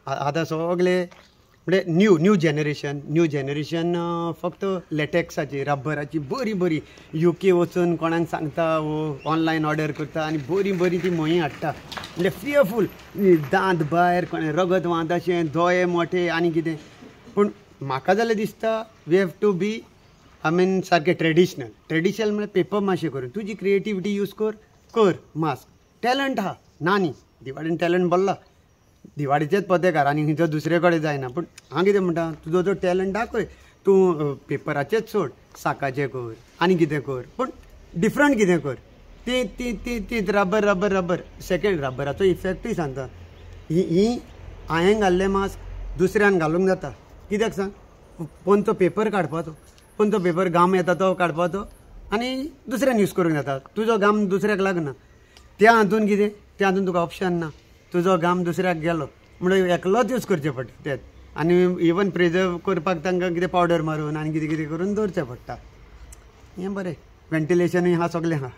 आतां सगळे म्हणजे न्यू जनरेशन फक्त लॅटेक्साची रबराची बरी UK वचून कोणाक सांगता ऑनलायन ऑर्डर करता आनी बरी ती मोही हाडटा म्हणजे फियरफूल दांत भायर कोणें रगत वांताशें दोळे मोठे आनी कितें. पूण म्हाका जाल्यार दिसता वी हॅव टू बी सारकें ट्रेडिशनल म्हणजे पेपर मातशें करून तुजी क्रिएटिविटी यूज कर मास्क. टॅलंट आहा ना न्ही, दिवाळीन टॅलंट बोल्ला, दिवाळीचेच पोतेकार आनी खंयचो दुसरे कडेन जायना. पूण हांव कितें म्हणटा, तुजो जो टॅलंट दाखय, तूं पेपराचेच सोड, साकाचें कर आनी कितें कर, पूण डिफरंट कितें कर. ती रबर सेकेंड रबराचो इफेक्टूय सांगता. ही हांवें घाल्लें मास्क दुसऱ्यान घालूंक जाता. कित्याक सांग, पोंदचो पेपर काडपाचो, पोंदचो पेपर घाम येता तो काडपाचो आनी दुसऱ्यान यूज करूंक जाता. तुजो घाम दुसऱ्याक लागना. त्या हातून कितें, त्या हातून तुका ऑप्शन ना. तुजो घाम दुसऱ्याक गेलो म्हणून एकलोच यूज करचें पडटा तेच. आनी इवन प्रिजर्व करपाक तांकां कितें पावडर मारून आनी कितें करून दवरचें पडटा. हें बरें, वेंटिलेशनूय हा सगळें हा,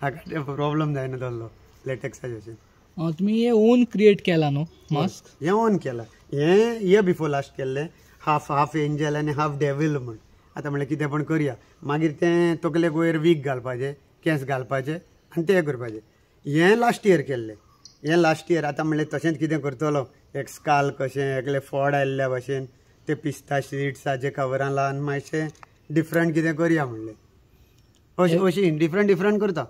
हाका प्रॉब्लम जायना जाल्लो लॅटेक्साचें. तुमी हे ओन क्रिएट केला न्हू मास्क? हें ओन केलां. हें इयर बिफोर लास्ट केल्लें, हाफ एंजल आनी हाफ डेवील म्हण. आतां म्हणलें कितें पण करया. मागीर तें तकलेक वयर वीग घालपाचें, केंस घालपाचे आनी तें करपाचें. हें लास्ट इयर केल्लें. आतां म्हणलें तशेंच कितें करतलो, एक स्काल कशें एकलें फोड आयिल्ल्या भशेन ते पिस्ता सीड्साचे कवरां लावन मातशें डिफरंट कितें करया म्हणलें. अशी डिफरंट करता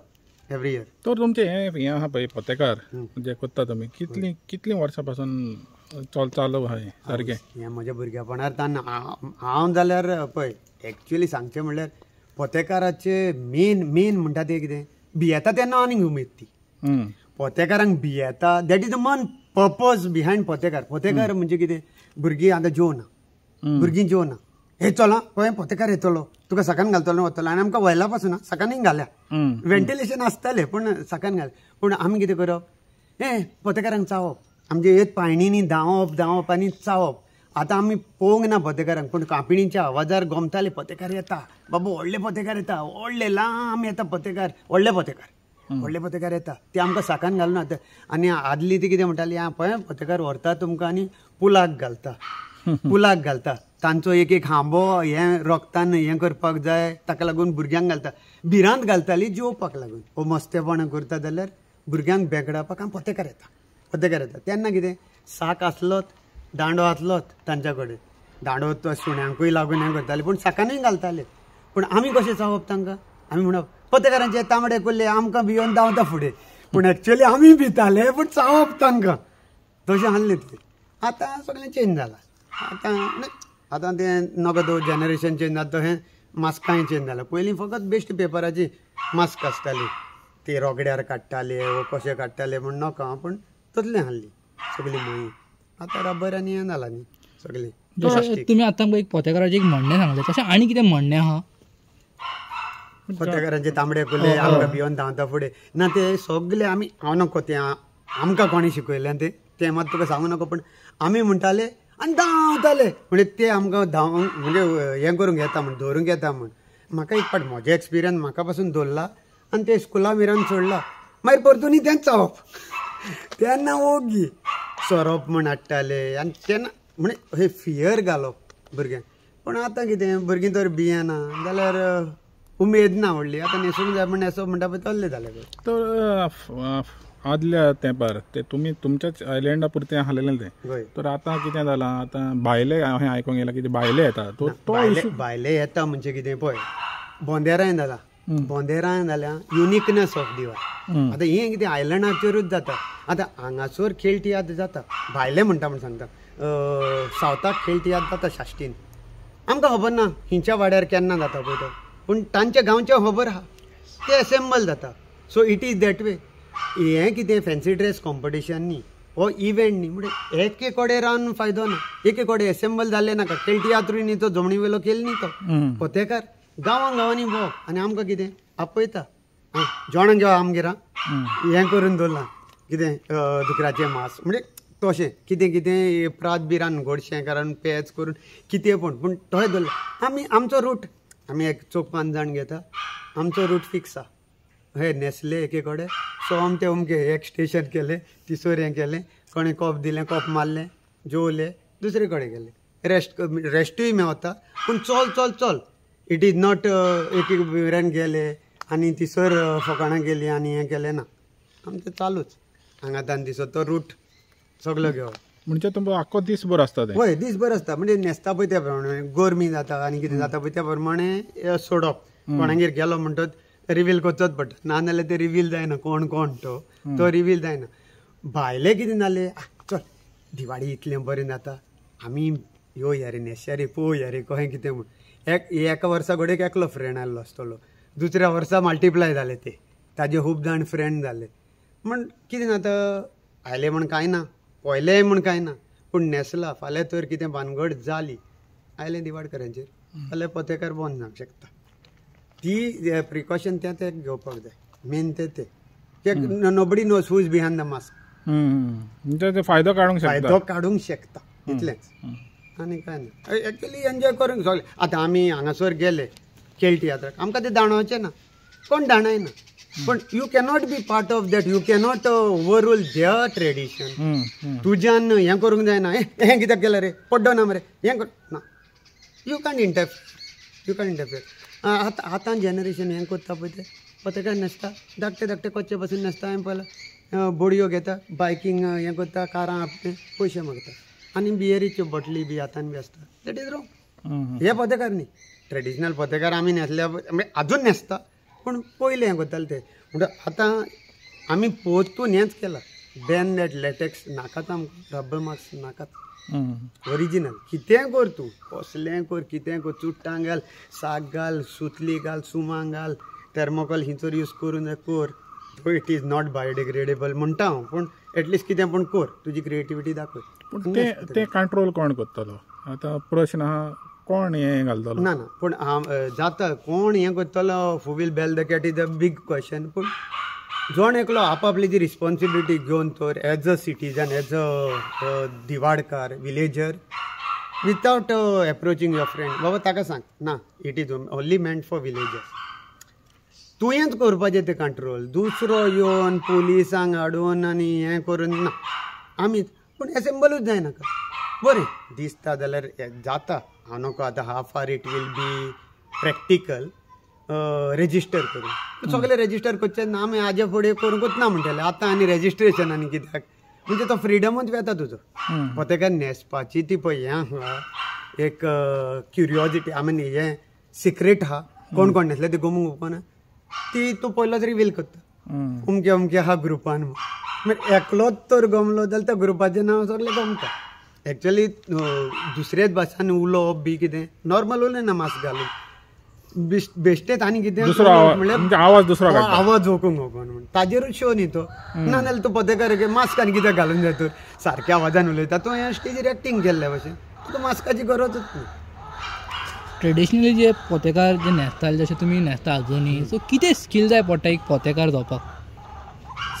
एवरी इयर. तर तुमचें हें आहा पळय पोतेकार जें करता तुमी, कितलीं वर्सां पासून चालू आहा हें सारकें? हें म्हज्या भुरगेपणांतल्यान हांव जाल्यार पळय, एक्चुअली सांगचें म्हणल्यार पोतेकाराचे मेन म्हणटा तें कितें, भियेता तेन्ना आनीक उमेद ती. पोतेकारांक भियेता, दॅट इज द मन पर्पज बिहायंड पोतेकार. पोतेकार म्हणजे कितें, भुरगीं आतां जेवना, हे चला पळय पोतेकार येतलो, तुका सकान घालतलो वतलो. आनी आमकां व्हयला पासून सकाळीं घाल्या, वेंटिलेशन आसतालें पूण सकाळीं घाल. पूण आमी कितें करप, हे पोतेकारांक चावप, आमचे हेच पायणींनी धांवप आनी चावप. आतां आमी पळोवंक ना पोतेकारांक, पूण कांपिणीच्या आवाजार गोमताले, पोतेकार येता बाबा, व्हडले पोतेकार येता, व्हडले लांब येता पोतेकार, व्हडले पोतेकार येता. ते आमकां साकान घालना. आनी आदली ती कितें म्हणटाली, पळय पोतेकार व्हरता तुमकां आनी पुलाक घालता. तांचो एक हांबो हें रोगतान हें करपाक जाय, ताका लागून भुरग्यांक घालता. भिरांत घालताली जेवपाक लागून. हो मस्तेपणां करता जाल्यार भुरग्यांक बेगडावपाक पोतेकार येता. तेन्ना कितें, साक आसलोत, दांडो आसलोत तांच्या कडेन, दांडो तो सुण्यांकूय लागून हें करताले, पूण साकानूय घालताले. पूण आमी कशें चावप तांकां, आमी म्हणप पोतेकारांचे तांबडे कुल्ले आमकां भियोन धांवता फुडें. पूण एक्चुअली आमी भिताले पूण चावप तांकां. तशें आसलें तें. आतां सगळें चेंज जालां. आतां तें नगो जनरेशन चेंज जाता तशें मास्कांय चेंज जालां. पयलीं फकत बेश्ट पेपराची मास्क आसताली, ती रोगड्यार काडटाले वो कशें काडटाले म्हूण नका, पूण तसलें आसली सगळी मोही. आतां रबर आनी हें जालां न्ही सगळें. तुमी आतां एक पोतेकाराचें एक म्हणणें सांगलें, तशें आनी कितें म्हणणें आहा? पोतेकारांचे तांबडे कुले आमकां भियोन धांवता फुडें ना, ते सगळे आमी, हांव नको तें आमकां कोणी शिकयलें तें मात तुका सांगू नका. पूण आमी म्हणटाले आनी धांवताले, म्हणजे ते आमकां धांवूंक म्हणजे हें करूंक येता म्हण, दवरूंक येता म्हण. म्हाका एक पाट म्हजो एक्सपिरियन्स म्हाका पासून दवरला आनी ते स्कुला बिरान सोडला. मागीर परतून तेंच चावप. तेन्ना ओगी सोरोप म्हण हाडटाले आनी तेन्ना म्हणजे हे फियर घालप भुरग्यांक. पूण आतां कितें, भुरगीं तर भियेना जाल्यार उमेद ना व्हडली. आतां न्हेसूंक जाय म्हण न्हेसप म्हणटा पळय तसलें जालें. तर आदल्या तेंपार ते तुमी तुमच्याच आयलँडा पुरतें आसलेलें तें, तर आतां कितें जालां, आतां भायले हांवें आयकूंक येलां की भायले येता. भायले येता म्हणजे कितें पळय, बोंदेराय जालां, बोंदेराय जाल्या युनिकनेस ऑफ दिवार. आतां हें कितें आयलँडाचेरूच जाता. आतां हांगासर खेळ तियात्र जाता, भायले म्हणटा म्हण सांगता. सावथाक खेळ तियात्र जाता शाश्टीन, आमकां खबर ना हिंच्या वाड्यार केन्ना जाता पळय तो, पूण तांच्या गांवच्या खबर आहा, ते एसेंबल जाता. So it is that way. हें कितें फॅन्सी ड्रेस कॉम्पिटिशन न्ही, हो इव्हेंट न्ही. म्हणजे एके कडेन रावन फायदो ना, एके कडेन एसेंबल जाल्ले नाका. खेळ तियात्रूय न्ही तो जमणी वेलो केल न्ही तो. पोतेकार गांवांनी भोंवप आनी आमकां कितें आपयता. जेवणाक जेवा आमगेर हें करून दवरलां कितें दुकराचें मांस, म्हणजे तशें कितें कितें प्रात बिरान गोडशें कारण पेज करून कितें पूण तशें दवरलां. आमचो रूट आमी एक चोक 5 जाण घेता, आमचो रूट फिक्स आहा. हे न्हेसले एके कडेन, सो अमकें एक स्टेशन केलें, तिसोर हें केलें, कोणें कॉप दिलें, कॉप मारलें, जेवले दुसरे कडेन गेले रेस्टूय मेवता पूण चल चल चल इट इज नॉट एक वेऱ्यान गेले आनी तिसर फकाणां गेली आनी हें केलें ना आमचें चालूच हांगाच्यान दिसो तो रूट सगळो घेवप म्हणजे तुमकां आख्खो दीसभर आसता तें हय दीसभर आसता म्हणजे न्हेसता पळय त्या प्रमाणे गरमी जाता आनी कितें जाता पळय त्या प्रमाणे सोडप कोणागेर गेलो म्हणटच रिवील करचोच पडटा नाजाल्यार ते रिवील जायना कोण तो रिवील जायना भायले कितें जालें चल दिवाळी इतलें बरें जाता आमी येवया रे न्हेसया रे पळोवया रे कशें कितें म्हूण एका वर्सा घडये एकलो फ्रेंड आसलो आसतलो दुसऱ्या वर्सा मल्टिप्लाय जाले ते ताजे खूब जाण फ्रेंड जाले म्हण कितें जाता आयले म्हण कांय ना पयलेय म्हण कांय ना पूण न्हेसला फाल्यां तर कितें भानगड जाली आयले दिवाडकरांचेर फाल्यां पोतेकार बंद जावंक शकता ती प्रिकॉशन ते घेवपाक जाय मेन ते nobody knows who is behind the mask म्हणजे ते फायदो काडूंक शकता इतलेंच आनी कांय ना एक्चुअली एन्जॉय करूंक सगळें आतां आमी हांगासर गेले खेळ तियात्राक आमकां ते दाणोवचें ना कोण दाणयना पण you cannot be part of that you cannot overall their tradition तुज्यान हें करूंक जायना हें कित्याक केलें रे पड्डो ना मरे हें कर ना यू कॅन इंटरफियर आतां जनरेशन हें करता पळय ते पोतेकार न्हेसता धाकटे कच्चे पासून न्हेसता हांवें पळयलां बोडयो घेता बायकींग हें करता कारां आपले पयशे मागता आनी बियरीच्यो बॉटली बी हातान बी आसता दॅट इज रॉंग हे पोतेकार न्ही ट्रेडिशनल पोतेकार आमी न्हेसल्या म्हणजे आजून न्हेसता पूण पयलें हें करताले ते म्हणटा आतां आमी पोरतून हेंच केलां बॅन दॅट लॅटेक्स नाकात आमकां रबर मार्क्स नाकात ओरिजिनल कितें कर तूं कसलें कर कितें कर चुट्टां घाल साक घाल सुतली घाल सुमां घाल थर्मोकॉल हिंचोर यूज करून कर so it is not biodegradable म्हणटा हांव पूण एटलिस्ट कितें पूण कर तुजी क्रिएटिविटी दाखय पूण ते कंट्रोल कोण करतलो आतां प्रश्न आहा कोण हें घालतलो ना पूण जाता कोण हें करतलो who will bell the cat is a big question पूण जोण एकलो आपली जी रिस्पॉन्सिबिलिटी घेवन तर as a citizen as a दिवाडकार villager without approaching your friend बाबा ताका सांग ना it is only meant for villagers तुवेंच करपाचें तें कंट्रोल दुसरो येवन पुलिसांक हाडून आनी हें करून ना आमीच पूण एसेंबलूच जायनाका बरें दिसता जाल्यार जाता हांव नको आतां half or it will be practical register करून सगळें रेजिस्टर करचें ना आमी हाजे फुडें करूंकूच ना म्हणटले आतां आनी रेजिस्ट्रेशन आनी कित्याक म्हणजे तो फ्रिडमूच वेता तुजो पोतेकार न्हेसपाची ती पळय हें आहा एक क्युरियोजिटी आय मीन हें सिक्रेट आहा कोण कोण न्हेसले ते गमूंक उपना ती तूं पयलोच रिवील करता अमके आहा ग्रुपान मागीर एकलोच तर गमलो जाल्यार त्या ग्रुपाचें नांव सगळें गमता एक्चुअली दुसरेच भाशान उलोवप बी कितें नॉर्मल उलयना मास्क घालून बेश्टेच आनी कितें आवाज ओकूंक म्हण ताजेरूच शो न्ही तो नाजाल्यार तूं पोतेकार मास्क आनी कित्याक घालून जाय तर सारक्या आवाजान उलयता तूं ह्या स्टेजीर एक्टींग केल्ल्या भशेन तुका मास्काची गरजूच न्ही ट्रेडिशनली जे पोतेकार जे न्हेसताले जशें तुमी न्हेसता अजुनी सो कितें स्कील जाय पडटा एक पोतेकार जावपाक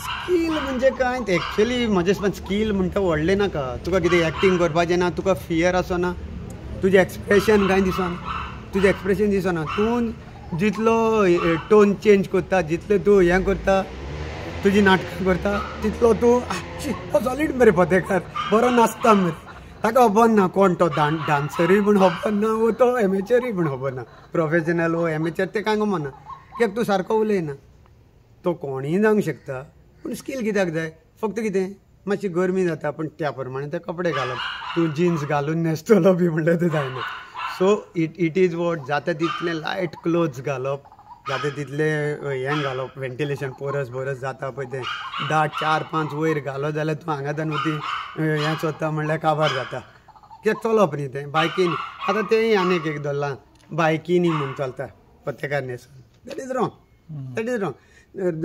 स्कील म्हणजे काय एक्चुअली म्हजे हिसपान स्कील म्हणटा व्हडलें नाका तुका कितें एक्टींग करपाचें ना तुका फियर आसना तुजें एक्सप्रेशन कांय दिसना तूं जितलो टोन चेंज करता जितलें तूं हें करता तुजी नाटकां करता तितलो तूं सॉलीड मरे पोतेकार बरो नाचता मरे ताका खबर ना कोण तो डान्सरूय म्हूण खबर ना वो तो एमेचरूय म्हूण खबर ना प्रोफेशनल वो एमेचर तें कांय खबर ना कित्याक तूं सारको उलयना तो कोणीय जावंक शकता पूण स्कील कित्याक जाय फक्त कितें मातशी गरमी जाता पूण त्या प्रमाणे ते कपडे घालप तूं जिन्स घालून न्हेसतलो बी म्हणल्यार तें जायना सो इट इज वॉट जाता तितलें लायट क्लोथ्स घालप जाता तितलें हें घालप वेंटिलेशन पोरस जाता पळय तें 10-4-5 वयर घालो जाल्यार तूं हांगाच्यान वती हें चोत्ता म्हणल्यार काबार जाता कित्याक चलप न्ही तें बायकीन आतां तेंय आनीक एक धरलां बायकीनी म्हूण चलता पोतेकार न्हेसून दॅट इज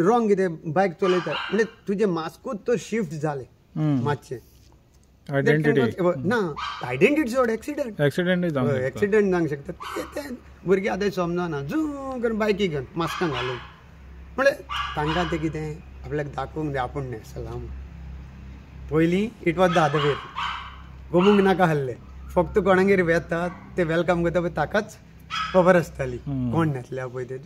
रॉंग कितें बायक चलयता म्हणजे तुजें मास्कूच तर शिफ्ट जालें मातशें ना आयडेंटिटी सोड एक्सिडंट जावंक शकता तें भुरगीं आतां समजना झू करून बायकी घेवन मास्कां घालून म्हणल्यार तांकां तें कितें आपल्याक दाखोवंक जाय आपूण न्हेसला पयलीं it was the other way गमूंक नाका आहलें फक्त कोणागेर वेता ते वेलकम करता पळय ताकाच खबर आसताली कोण न्हेसल्या पळय ते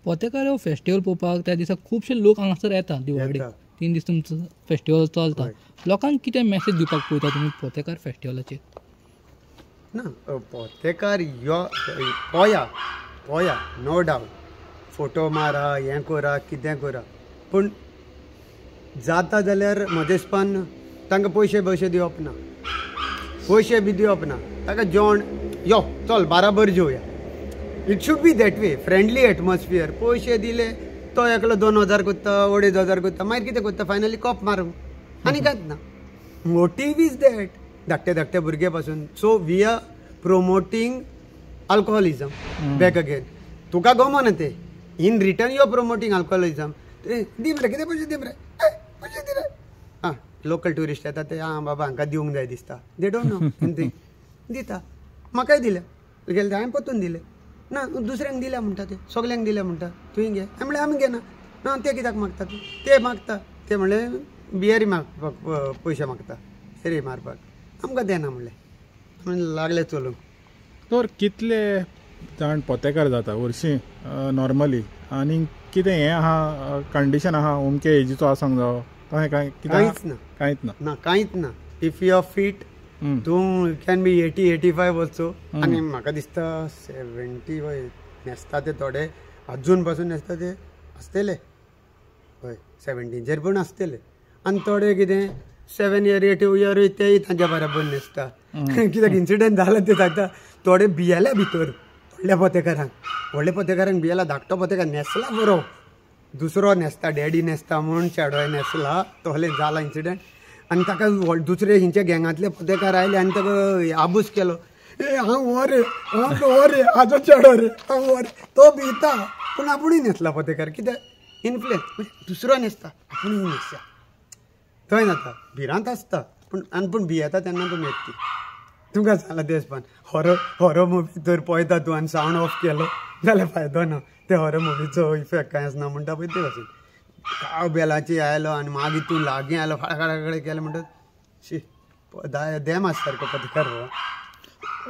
पोतेकार फेस्टिवल पळोवपाक त्या दिसा खुबशे लोक हांगासर येता दिवाळी 3 दीस तुमचो फेस्टिवल चलता लोकांक कितें मॅसेज दिवपाक पळयता तुमी पोतेकार फेस्टिवलाचेर ना पोतेकार यो पोया पोया नो डावट फोटो मारा हें करा कितें करा पूण जाता जाल्यार म्हजेसपान तांकां पयशे बयशे दिवप ना पयशे बी दिवप ना ताका जेवण यो चल बाराबर जेवया it should be that way friendly atmosphere पयशे दिले तो एकलो 2000 कोत्ता 2500 कोत्ता मागीर कितें कोत्ता फायनली कॉप मारूंक आनी कांयच ना मोटीव इज दॅट धाकटे धाकटे भुरगे पासून so we are promoting alcoholism back again तुका गमना ते in return you are promoting alcoholism दी मरे कितें पयशे दी मरे पयशे दी रे आं लोकल ट्युरिस्ट येता ते आं बाबा हांकां दिवंक जाय दिसता दे डोंट नो दिता म्हाकाय दिले गेले हांवें परतून दिले ना दुसऱ्यांक दिल्या म्हणटा ते सगल्यांक दिल्या म्हणटा तुवें घे हांवें म्हणलें आमी घेना ना ते कित्याक मागता ते मागता ते म्हणले बियरी मागपाक पयशे मागता बियरी मारपाक आमकां देना म्हणलें लागले चलूंक तर कितले जाण पोतेकार जाता वर्शी नॉर्मली आनी कितें हें आहा कंडिशन आहा अमके एजीचो आसूंक जावो तशें कांयच ना कांयच ना ना कांयच ना इफ यू आर फीट तूं कॅन बी 80-85 वचो आनी म्हाका दिसता 70 वय न्हेसता ते थोडे अजून पासून न्हेसता ते आसतले हय 70 पूण आसतले आनी थोडे कितें 7 इयर 8 इयर तेय तांच्या बराबर न्हेसता कित्याक इन्सिडंट जाला ते सांगता थोडे भियेल्या भितर व्हडल्या पोतेकारांक भियेला धाकटो पोतेकार न्हेसला बरो दुसरो न्हेसता डॅडी न्हेसता म्हूण चेडोय न्हेसला तोले जाला इन्सिडंट आनी ताका दुसरे हिंचे गँगांतले पोतेकार आयले आनी ताका आबूस केलो ए हांव हो रे हांव रे हाजो चेडो रे हांव हो रे तो भिता पूण आपुणूय न्हेसला पोतेकार कित्याक इन्फ्लुएन्स दुसरो न्हेसता आपुणूय न्हेसया थंय जाता भिरांत आसता पूण भियेता तेन्ना तूं न्हेसती तुमकां सांगला तेसपान हॉरर मुवी जर पळयता तूं आनी सावंड ऑफ केलो जाल्यार फायदो ना ते हॉरर मुवीचो इफेक्ट कांय आसना म्हणटा पळय ते भाशेन काव बेलाची आयलो आनी मागीर तूं लागीं आयलो खडाखडे केलें म्हणटा शी देम आसा सारको पोतेकार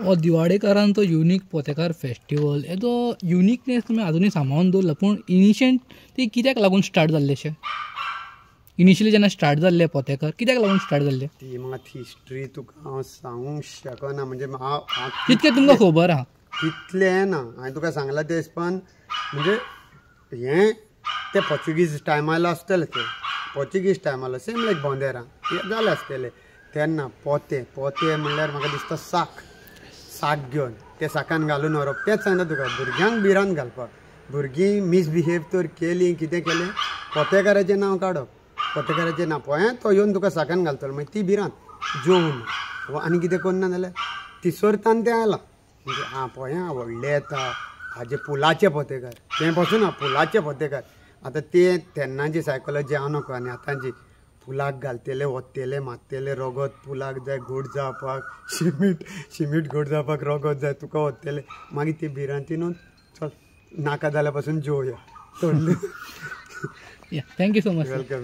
हो दिवाडेकारांचो युनीक पोतेकार फेस्टिवल हेजो युनिकनेस तुमी आजुनूय सांबाळून दवरला पूण इनिशियंट ती कित्याक लागून स्टार्ट जाल्ले अशें इनिशियली जेन्ना स्टार्ट जाल्ले पोतेकार कित्याक लागून स्टार्ट जाल्ले ती मात हिस्ट्री तुका हांव सांगूंक शकना म्हणजे तितकें तुमकां खबर आहा तितलें ना हांवें तुका सांगलां ते हिसपान म्हणजे हें ते पोर्चुगीज टायमाला आसतले ते पोर्चुगीज टायमाला सेम लायक बोंदेरां जाले आसतले तेन्ना पोते म्हणल्यार म्हाका दिसता साक घेवन ते साकान घालून व्हरप तेच सांगता तुका भुरग्यांक भिरांत घालपाक भुरगीं मिसबिहेव तर केलीं कितें केलें पोतेकाराचें नांव काडप पोतेकाराचें नांव पळय तो येवन तुका साकान घालतलो मागीर ती भिरांत जेवून आनी कितें करना जाल्यार तिसोरतान तें आयलां म्हणजे आं पळय आं व्हडले येता हाजे पुलाचे पोतेकार तें पासून आं पुलाचे पोतेकार आतां ते तेन्नाची सायकोलॉजी हांव नकळो आनी आतांची पुलाक घालतले वतले मारतले रगत पुलाक जाय घोट जावपाक शिमीट घोट जावपाक रगत जाय तुका वतले मागीर ती भिरांतीन चल नाका जाल्या पासून जेवया थँक्यू सो मच वेलकम